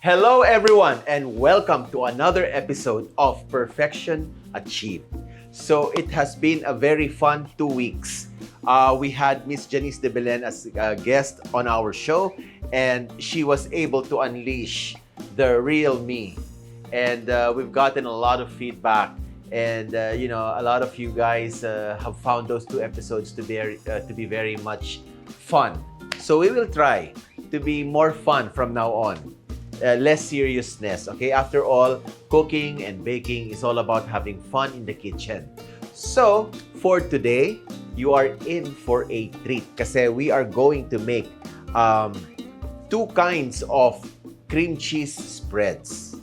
Hello everyone and welcome to another episode of Perfection Achieved. So it has been a very fun 2 weeks. We had Miss Janice de Belen as a guest on our show and she was able to unleash the real me. And we've gotten a lot of feedback and a lot of you guys have found those 2 episodes to be very much fun. So we will try to be more fun from now on. Less seriousness, okay? After all, cooking and baking is all about having fun in the kitchen. So, for today, you are in for a treat kasi we are going to make 2 kinds of cream cheese spreads.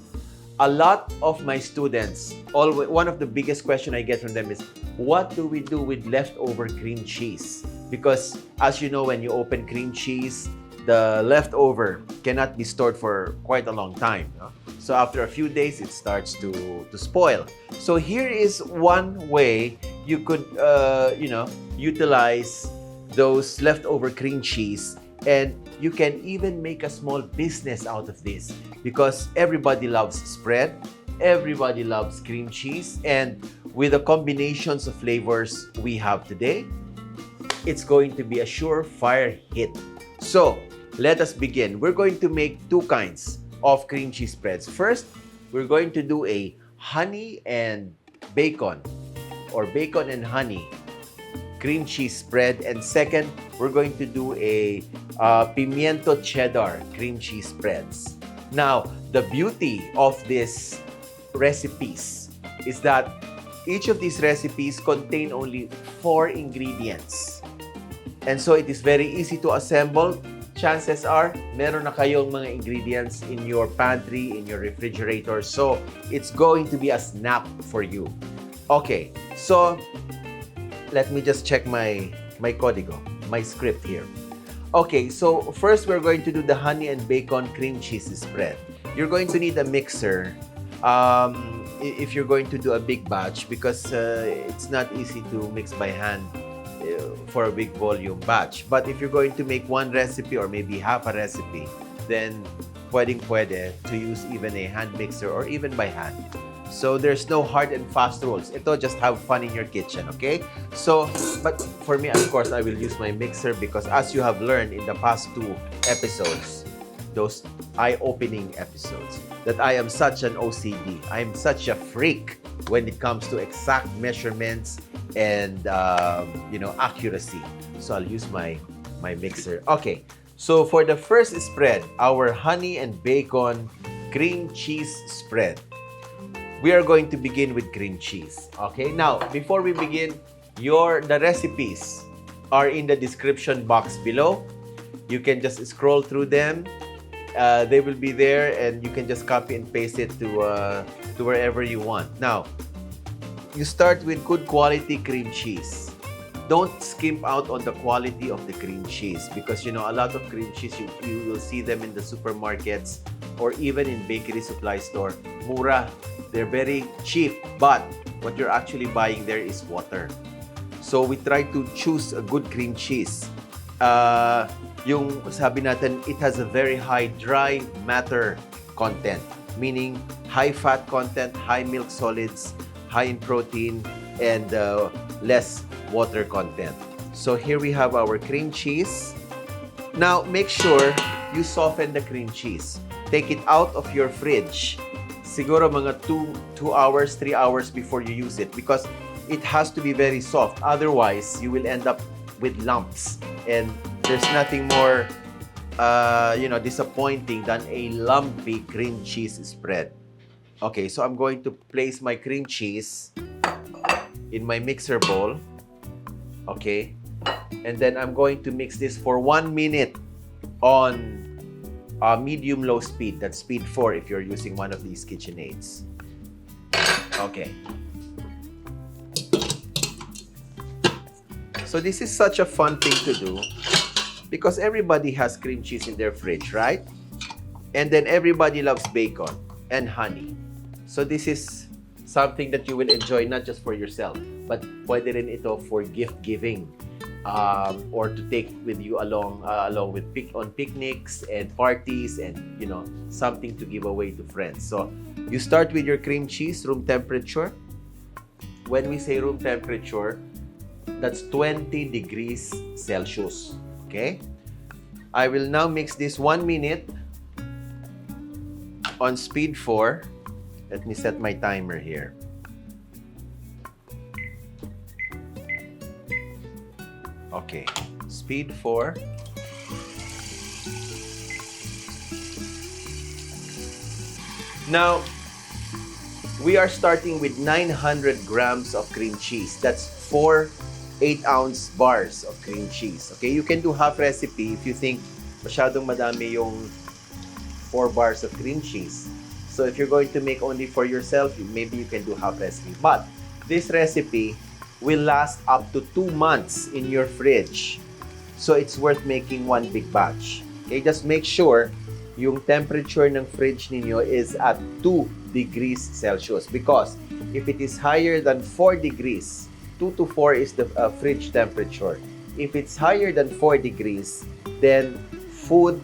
A lot of my students, one of the biggest question I get from them is, what do we do with leftover cream cheese? Because as you know, when you open cream cheese, the leftover cannot be stored for quite a long time. No? So after a few days, it starts to spoil. So here is one way you could, utilize those leftover cream cheese, and you can even make a small business out of this because everybody loves spread, everybody loves cream cheese, and with the combinations of flavors we have today, it's going to be a surefire hit. So, let us begin. We're going to make 2 kinds of cream cheese spreads. First, we're going to do a honey and bacon or bacon and honey cream cheese spread. And second, we're going to do a pimiento cheddar cream cheese spreads. Now, the beauty of these recipes is that each of these recipes contain only 4 ingredients. And so it is very easy to assemble. Chances are, meron na kayong mga ingredients in your pantry, in your refrigerator. So, it's going to be a snap for you. Okay, so, let me just check my código, my script here. Okay, so first we're going to do the honey and bacon cream cheese spread. You're going to need a mixer if you're going to do a big batch because it's not easy to mix by hand for a big volume batch. But if you're going to make one recipe or maybe half a recipe, then pwede to use even a hand mixer or even by hand. So there's no hard and fast rules. Ito, just have fun in your kitchen, okay? So, but for me, of course, I will use my mixer because as you have learned in the past 2 episodes, those eye-opening episodes, that I am such an OCD. I am such a freak when it comes to exact measurements and accuracy. So I'll use my mixer. Okay, so for the first spread, our honey and bacon cream cheese spread, we are going to begin with cream cheese. Okay, now before we begin, the recipes are in the description box below. You can just scroll through them. They will be there, and you can just copy and paste it to wherever you want. Now, you start with good quality cream cheese. Don't skimp out on the quality of the cream cheese because a lot of cream cheese you will see them in the supermarkets or even in bakery supply store. Mura, they're very cheap, but what you're actually buying there is water. So we try to choose a good cream cheese. Yung sabi natin, it has a very high dry matter content, meaning high fat content, high milk solids, high in protein, and less water content. So here we have our cream cheese. Now, make sure you soften the cream cheese. Take it out of your fridge. Siguro mga 2 hours, 3 hours before you use it because it has to be very soft. Otherwise, you will end up with lumps. And there's nothing more disappointing than a lumpy cream cheese spread. Okay, so I'm going to place my cream cheese in my mixer bowl. Okay, and then I'm going to mix this for 1 minute on medium-low speed. That's speed 4 if you're using one of these KitchenAids. Okay. So this is such a fun thing to do because everybody has cream cheese in their fridge, right? And then everybody loves bacon and honey. So this is something that you will enjoy not just for yourself, but pwede rin ito for gift giving. or to take with you along with on picnics and parties, and something to give away to friends. So you start with your cream cheese, room temperature. When we say room temperature, that's 20 degrees Celsius. Okay? I will now mix this 1 minute on speed 4. Let me set my timer here. Okay, speed 4. Now, we are starting with 900 grams of cream cheese. That's 4 8-ounce bars of cream cheese. Okay, you can do half recipe if you think masyadong madami yung 4 bars of cream cheese. So if you're going to make only for yourself, maybe you can do half recipe. But this recipe will last up to 2 months in your fridge. So it's worth making one big batch. Okay, just make sure yung temperature ng fridge ninyo is at 2 degrees Celsius, because if it is higher than 4 degrees, 2 to 4 is the fridge temperature. If it's higher than 4 degrees, then food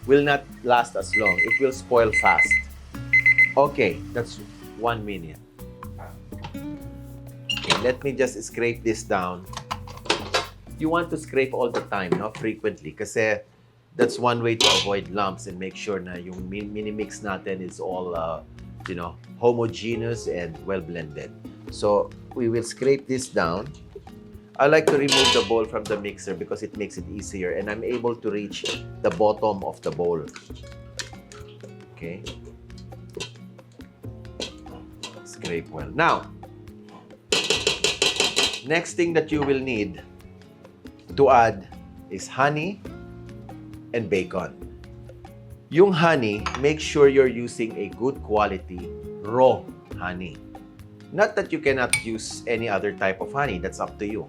will not last as long. It will spoil fast. Okay, that's 1 minute. Okay, let me just scrape this down. You want to scrape all the time, not frequently, kasi that's one way to avoid lumps and make sure na yung mini-mix natin is all, homogeneous and well blended. So, we will scrape this down. I like to remove the bowl from the mixer because it makes it easier, and I'm able to reach the bottom of the bowl. Okay. Scrape well. Now, next thing that you will need to add is honey and bacon. Yung honey, make sure you're using a good quality raw honey. Not that you cannot use any other type of honey, that's up to you.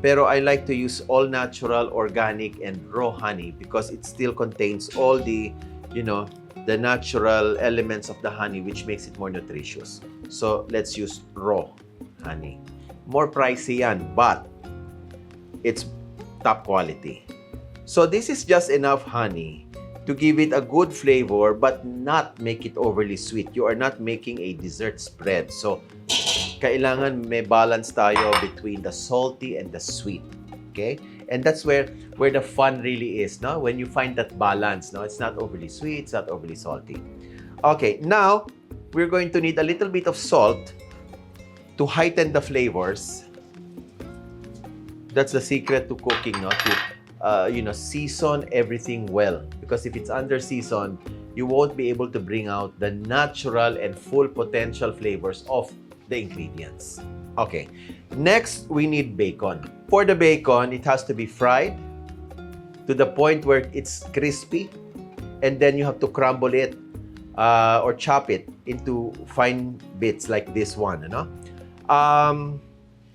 Pero I like to use all natural, organic, and raw honey because it still contains all the, the natural elements of the honey, which makes it more nutritious. So let's use raw honey. More pricey yan, but it's top quality. So this is just enough honey to give it a good flavor but not make it overly sweet. You are not making a dessert spread. So kailangan may balance tayo between the salty and the sweet. Okay? And that's where the fun really is, no? When you find that balance, no? It's not overly sweet, it's not overly salty. Okay, now we're going to need a little bit of salt to heighten the flavors. That's the secret to cooking, no? To season everything well. Because if it's under seasoned, you won't be able to bring out the natural and full potential flavors of the ingredients. Okay, next we need bacon. For the bacon, it has to be fried to the point where it's crispy, and then you have to crumble it or chop it into fine bits like this one,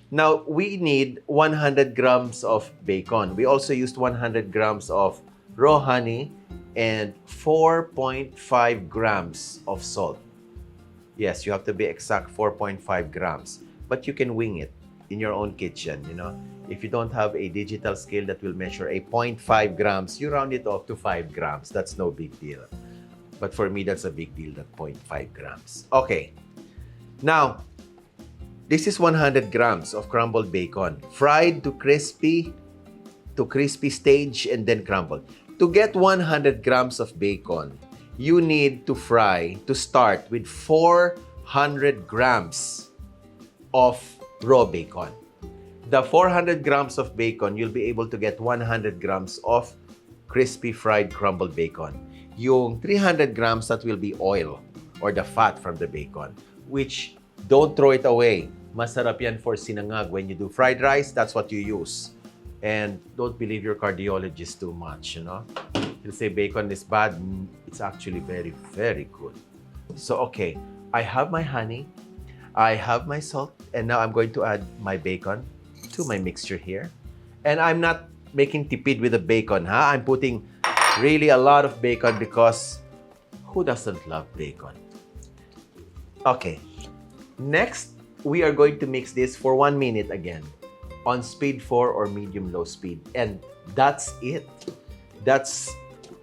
Now, we need 100 grams of bacon. We also used 100 grams of raw honey and 4.5 grams of salt. Yes, you have to be exact, 4.5 grams. But you can wing it in your own kitchen, If you don't have a digital scale that will measure a 0.5 grams, you round it off to 5 grams. That's no big deal. But for me, that's a big deal, that 0.5 grams. Okay. Now, this is 100 grams of crumbled bacon, fried to crispy stage and then crumbled. To get 100 grams of bacon, you need to start with 400 grams of raw bacon. The 400 grams of bacon, you'll be able to get 100 grams of crispy fried crumbled bacon. Yung 300 grams, that will be oil or the fat from the bacon, which don't throw it away. Masarap yan for sinangag. When you do fried rice, that's what you use. And don't believe your cardiologist too much, He'll say bacon is bad. It's actually very, very good. So, okay. I have my honey. I have my salt. And now I'm going to add my bacon to my mixture here. And I'm not making tipid with the bacon, I'm putting really a lot of bacon because who doesn't love bacon? Okay. Next, we are going to mix this for 1 minute again on speed 4 or medium-low speed. And that's it. That's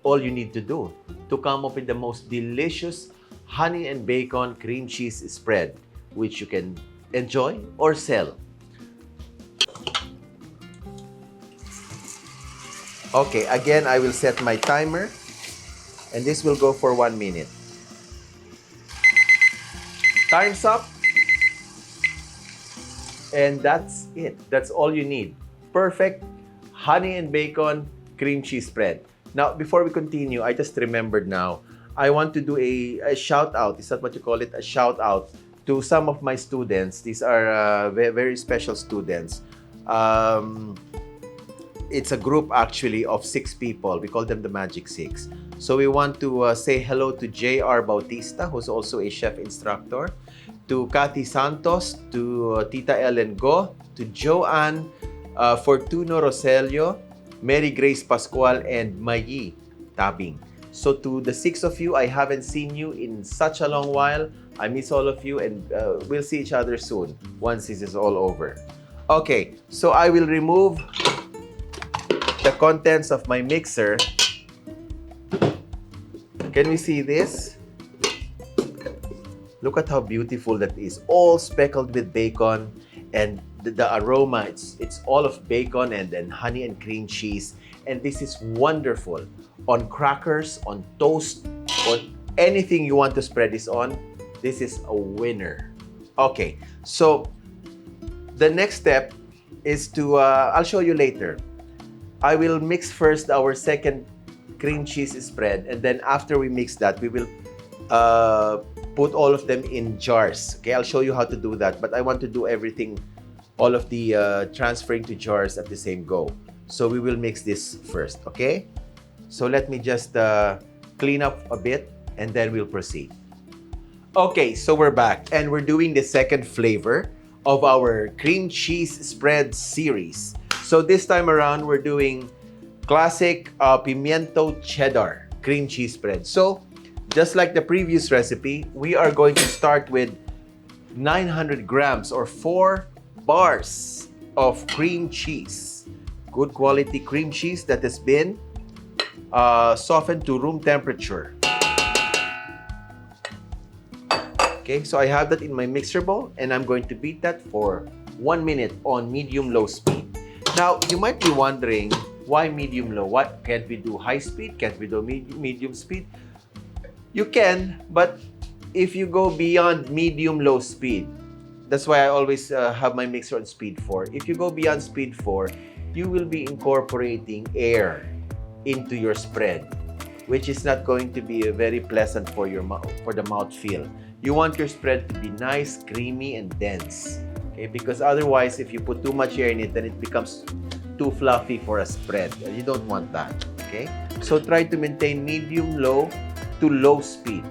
all you need to do to come up with the most delicious honey and bacon cream cheese spread, which you can enjoy or sell. Okay, again, I will set my timer, and this will go for 1 minute. Time's up. And that's it. That's all you need. Perfect honey and bacon cream cheese spread. Now, before we continue, I just remembered now, I want to do a shout out. Is that what you call it? A shout out to some of my students. These are very special students. It's a group actually of 6 people. We call them the Magic 6. So we want to say hello to J.R. Bautista, who's also a chef instructor, to Cathy Santos, to Tita Ellen Go, to Joanne, Fortuno Roselio, Mary Grace Pascual, and Mayi Tabing. So to the 6 of you, I haven't seen you in such a long while. I miss all of you, and we'll see each other soon once this is all over. Okay, so I will remove the contents of my mixer. Can we see this? Look at how beautiful that is. All speckled with bacon, and the aroma, it's all of bacon and then honey and cream cheese. And this is wonderful on crackers, on toast, on anything you want to spread this on. This is a winner. Okay, so the next step is to, I'll show you later. I will mix first our second cream cheese spread, and then after we mix that, we will put all of them in jars. Okay, I'll show you how to do that, but I want to do everything, all of the transferring to jars at the same go. So we will mix this first, okay? So let me just clean up a bit, and then we'll proceed. Okay, so we're back, and we're doing the second flavor of our cream cheese spread series. So this time around, we're doing classic pimiento cheddar cream cheese spread. So just like the previous recipe, we are going to start with 900 grams or 4 bars of cream cheese. Good quality cream cheese that has been softened to room temperature. Okay, so I have that in my mixer bowl, and I'm going to beat that for 1 minute on medium-low speed. Now, you might be wondering, why medium-low? What, can't we do high speed? Can't we do medium speed? You can, but if you go beyond medium-low speed, that's why I always have my mixer on speed 4. If you go beyond speed 4, you will be incorporating air into your spread, which is not going to be very pleasant for your for the mouthfeel. You want your spread to be nice, creamy, and dense. Okay, because otherwise, if you put too much air in it, then it becomes too fluffy for a spread. You don't want that. Okay, so try to maintain medium-low to low speed.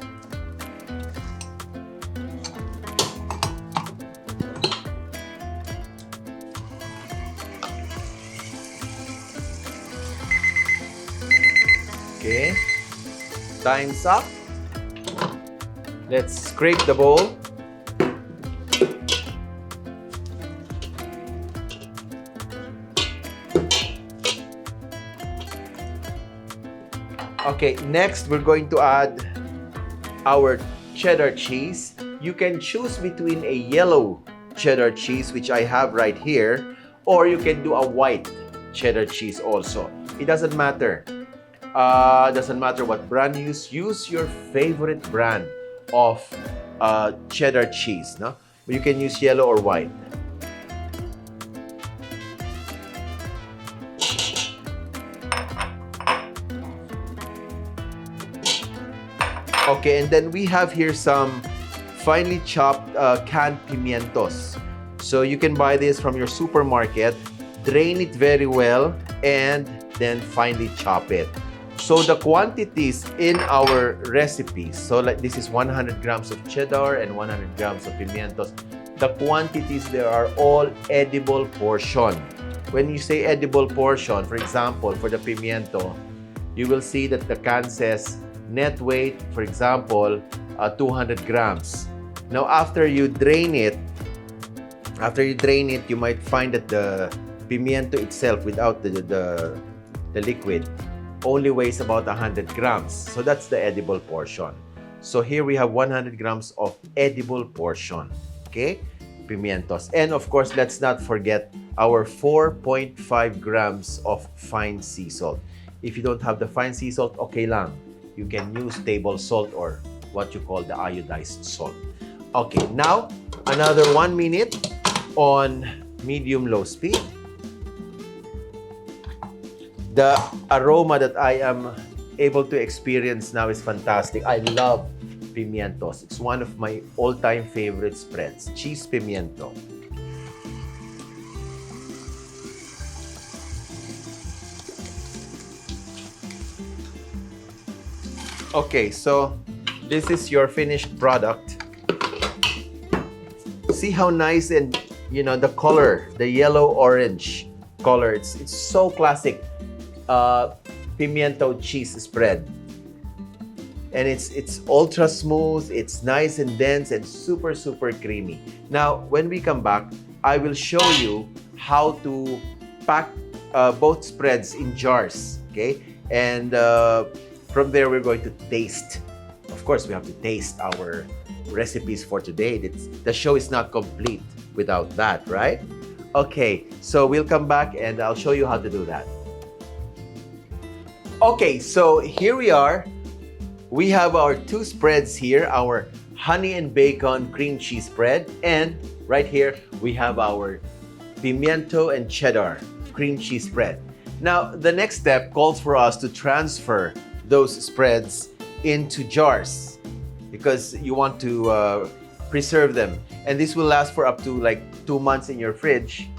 Okay, time's up. Let's scrape the bowl. Okay, next we're going to add our cheddar cheese. You can choose between a yellow cheddar cheese, which I have right here, or you can do a white cheddar cheese also. It doesn't matter. Doesn't matter what brand you use. Use your favorite brand of cheddar cheese. No? You can use yellow or white. Okay, and then we have here some finely chopped canned pimientos. So you can buy this from your supermarket, drain it very well, and then finely chop it. So the quantities in our recipes, so like this is 100 grams of cheddar and 100 grams of pimientos. The quantities there are all edible portion. When you say edible portion, for example, for the pimiento, you will see that the can says net weight, for example, 200 grams. Now, after you drain it, After you drain it, you might find that the pimiento itself, without the liquid, only weighs about 100 grams. So that's the edible portion. So here we have 100 grams of edible portion. Okay? Pimientos. And of course, let's not forget our 4.5 grams of fine sea salt. If you don't have the fine sea salt, okay lang. You can use table salt or what you call the iodized salt. Okay, now another 1 minute on medium-low speed. The aroma that I am able to experience now is fantastic. I love pimientos. It's one of my all-time favorite spreads. Cheese pimiento. Okay, so this is your finished product. See how nice, and the color, the yellow-orange color. It's so classic pimiento cheese spread. And it's ultra smooth, it's nice and dense and super, super creamy. Now, when we come back, I will show you how to pack both spreads in jars, okay? And from there, we're going to taste. Of course, we have to taste our recipes for today. The show is not complete without that, right? Okay, so we'll come back and I'll show you how to do that. Okay, so here we are. We have our two spreads here, our honey and bacon cream cheese spread, and right here we have our pimiento and cheddar cream cheese spread. Now, the next step calls for us to transfer those spreads into jars because you want to preserve them. And this will last for up to like 2 months in your fridge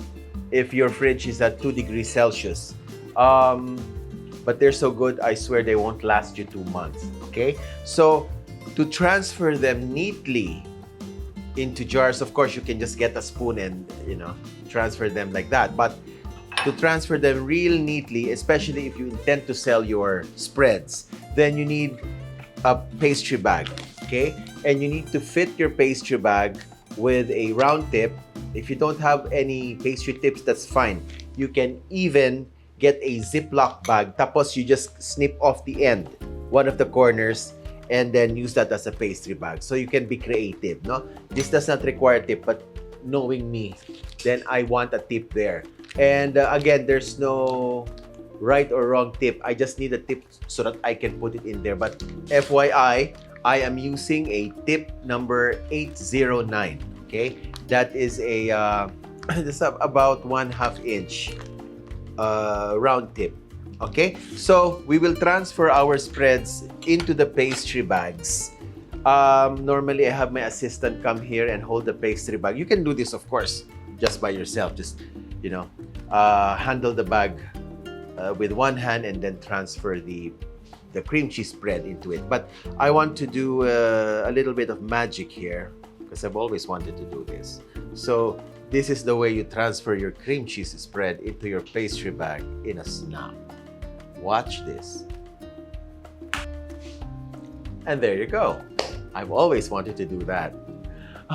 if your fridge is at 2 degrees Celsius. But they're so good, I swear they won't last you 2 months, okay? So, to transfer them neatly into jars, of course, you can just get a spoon and, transfer them like that. But to transfer them real neatly, especially if you intend to sell your spreads, then you need a pastry bag, okay? And you need to fit your pastry bag with a round tip. If you don't have any pastry tips, that's fine. You can even get a Ziploc bag, tapos you just snip off the end, one of the corners, and then use that as a pastry bag. So you can be creative, no? This does not require a tip, but knowing me, then I want a tip there. And again, there's no right or wrong tip. I just need a tip so that I can put it in there. But FYI, I am using a tip number 809, okay? That is a, this is about 1/2 inch round tip. Okay, so we will transfer our spreads into the pastry bags. Normally, I have my assistant come here and hold the pastry bag. You can do this, of course, just by yourself. Just, handle the bag with one hand and then transfer the cream cheese spread into it. But I want to do a little bit of magic here because I've always wanted to do this. So this is the way you transfer your cream cheese spread into your pastry bag in a snap. Watch this. And there you go. I've always wanted to do that.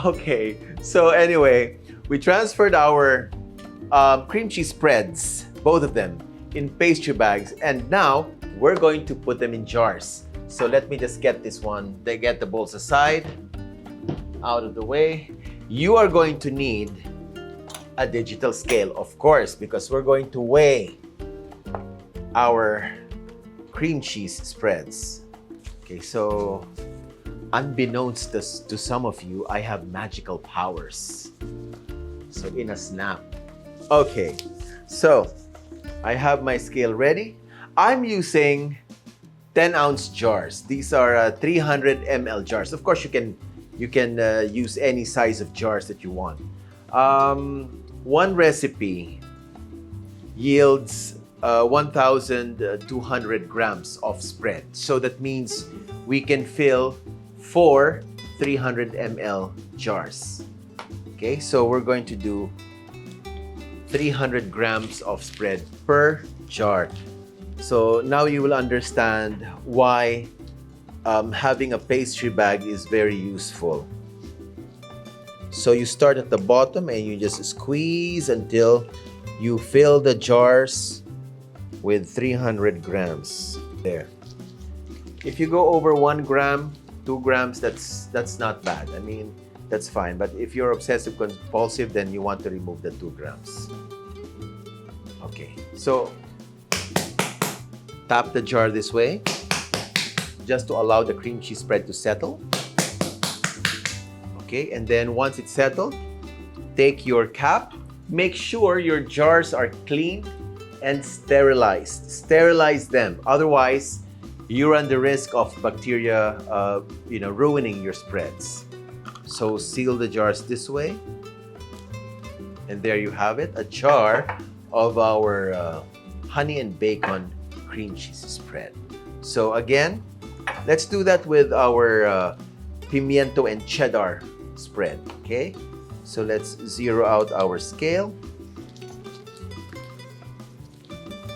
Okay, so anyway, we transferred our cream cheese spreads, both of them, in pastry bags, and now we're going to put them in jars. So let me just get this one. They get the bowls aside, out of the way. You are going to need a digital scale, of course, because we're going to weigh our cream cheese spreads. Okay, so unbeknownst to some of you, I have magical powers. So in a snap. Okay, so I have my scale ready. I'm using 10-ounce jars. These are 300 ml jars. Of course, you can use any size of jars that you want. One recipe yields 1,200 grams of spread. So that means we can fill 4 300 ml jars. Okay, so we're going to do 300 grams of spread per jar. So now you will understand why having a pastry bag is very useful. So you start at the bottom and you just squeeze until you fill the jars with 300 grams. There. If you go over 1 gram, 2 grams, that's not bad. I mean, that's fine. But if you're obsessive compulsive, then you want to remove the 2 grams. Okay, so tap the jar this way just to allow the cream cheese spread to settle. Okay, and then once it's settled, take your cap. Make sure your jars are clean and sterilized. Sterilize them. Otherwise, you run the risk of bacteria, ruining your spreads. So seal the jars this way. And there you have it, a jar of our honey and bacon cream cheese spread. So again, let's do that with our pimiento and cheddar spread, okay? So let's zero out our scale.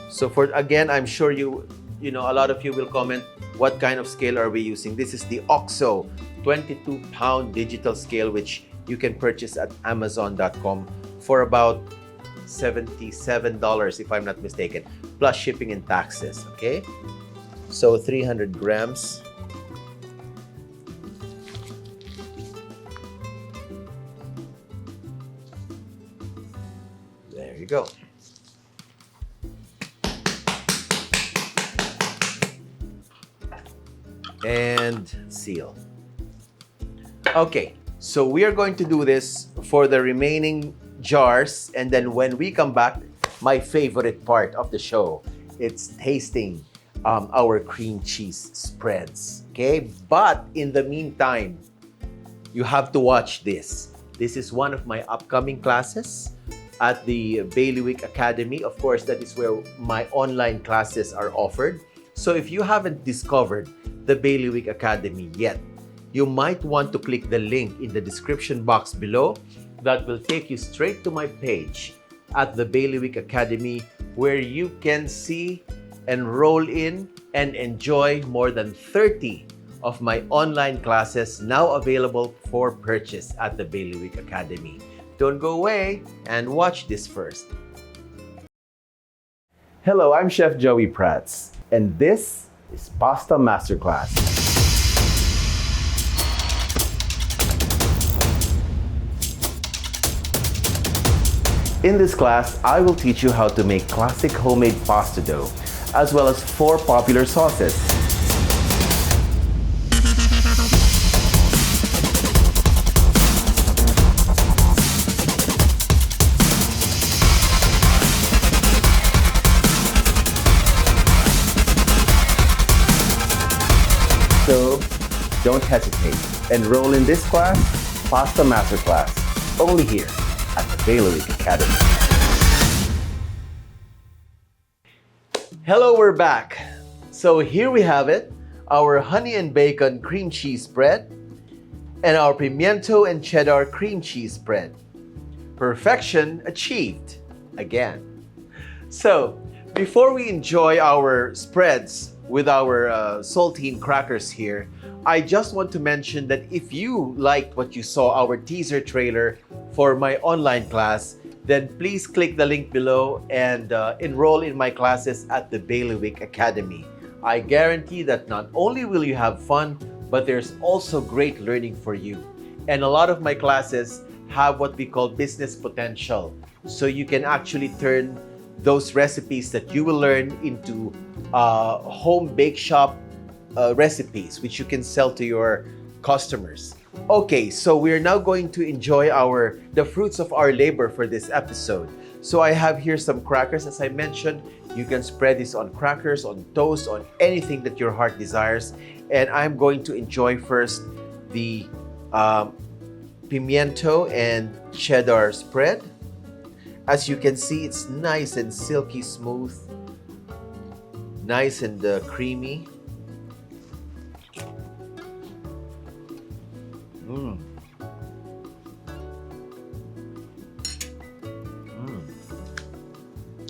So again, I'm sure a lot of you will comment, what kind of scale are we using? This is the OXO 22-pound digital scale, which you can purchase at Amazon.com for about $77, if I'm not mistaken, plus shipping and taxes, okay? So 300 grams. There you go. And seal. Okay, so we are going to do this for the remaining jars, and then when we come back, my favorite part of the show, it's tasting our cream cheese spreads, okay? But in the meantime, you have to watch this. This is one of my upcoming classes at the Bailiwick Academy. Of course, that is where my online classes are offered. So if you haven't discovered the Bailiwick Academy yet, you might want to click the link in the description box below. That will take you straight to my page at the Bailiwick Academy, where you can see, enroll in, and enjoy more than 30 of my online classes now available for purchase at the Bailiwick Academy. Don't go away and watch this first. Hello, I'm Chef Joey Prats, and this is Pasta Masterclass. In this class, I will teach you how to make classic homemade pasta dough, as well as 4 popular sauces. So, don't hesitate. Enroll in this class, Pasta Masterclass, only here at the Bailiwick Academy. Hello, we're back. So here we have it, our honey and bacon cream cheese spread and our pimiento and cheddar cream cheese spread. Perfection achieved again. So before we enjoy our spreads with our saltine crackers here, I just want to mention that if you liked what you saw, our teaser trailer for my online class, then please click the link below and enroll in my classes at the Bailiwick Academy. I guarantee that not only will you have fun, but there's also great learning for you. And a lot of my classes have what we call business potential. So you can actually turn those recipes that you will learn into home bake shop recipes, which you can sell to your customers. Okay, so we're now going to enjoy the fruits of our labor for this episode. So I have here some crackers, as I mentioned. You can spread this on crackers, on toast, on anything that your heart desires. And I'm going to enjoy first the pimiento and cheddar spread. As you can see, it's nice and silky smooth, nice and creamy.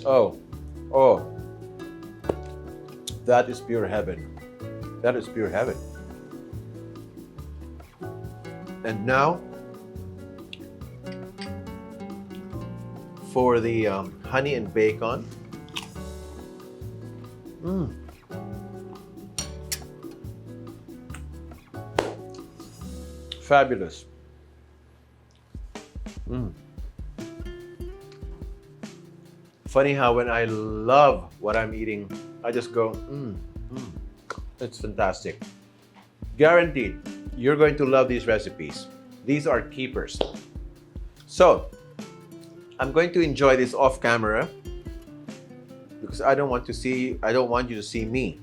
Oh, that is pure heaven. That is pure heaven. And now, for the honey and bacon. Fabulous. Funny how when I love what I'm eating, I just go, it's fantastic. Guaranteed, you're going to love these recipes. These are keepers. So, I'm going to enjoy this off camera because I don't want you to see me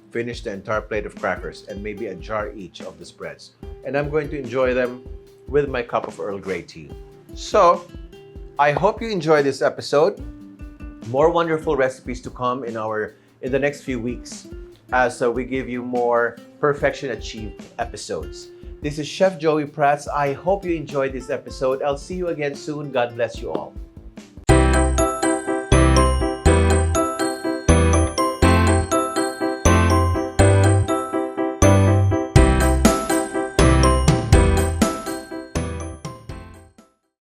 finish the entire plate of crackers and maybe a jar each of the spreads. And I'm going to enjoy them with my cup of Earl Grey tea. So, I hope you enjoy this episode. More wonderful recipes to come in the next few weeks as we give you more perfection achieved episodes. This is Chef Joey Prats. I hope you enjoyed this episode. I'll see you again soon. God bless you all.